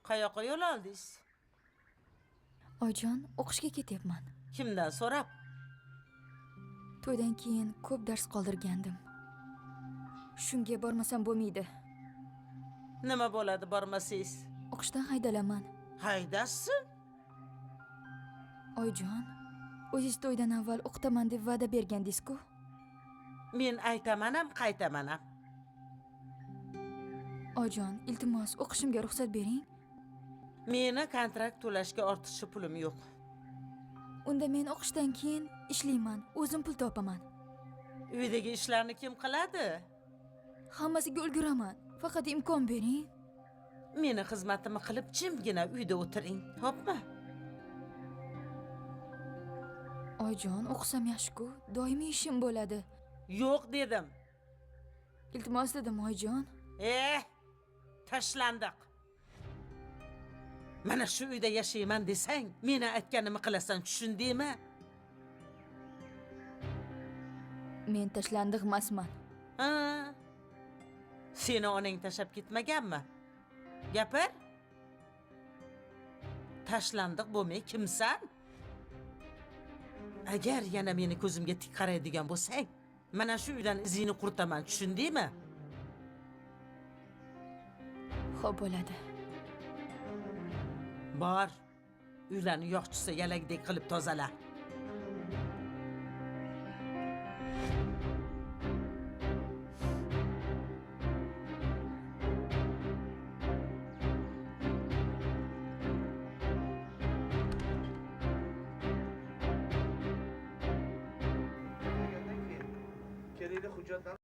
Qayoqqa yo'l oldingiz? Oyjon, o'qishga ketyapman. Kimdan so'rab? To'ydan keyin ko'p dars qoldirgandim. Shunga bormasam bo'lmaydi. Nima bo'ladi bormasangiz? O'qishdan haydalaman. Haydashsin. Oyjon, o'zingiz to'ydan avval o'qitaman deb va'da bergandingiz-ku. Men aytaman ham, qaytaman ham. Oyjon, iltimos, o'qishimga ruxsat bering. Meni kontrakt to'lashga ortiqcha pulim yo'q. Unda men o'qishdan keyin ishlayman, o'zim pul topaman. Uydagi ishlarni kim qiladi? Hammasiga ulguraman. Faqat imkon bering. Meni xizmatimni qilib jimgina uyda o'tiring, xo'pmi? Oyjon, o'qisam yaxshi-ku, doimiy ishim bo'ladi. Yo'q dedim. Iltimos dedim, Oyjon. Tashlandiq. Mana shu uyda yashayman desang, meni aytganimni qilasan, tushundingmi? Men tashlandiq emasman. Ha? Seni onang tashab ketmaganmi? Gapir. Tashlandiq bo'lmay kimsan? Agar yana meni ko'zimga tik qaraydigan bo'lsang, mana shu uydan izingni qurtaman, tushundingmi? Xo'p bo'ladi. Bor. Uylarni yo'qchisi yalagdek qilib tozala. Kelganda keyin kerakli hujjatlarni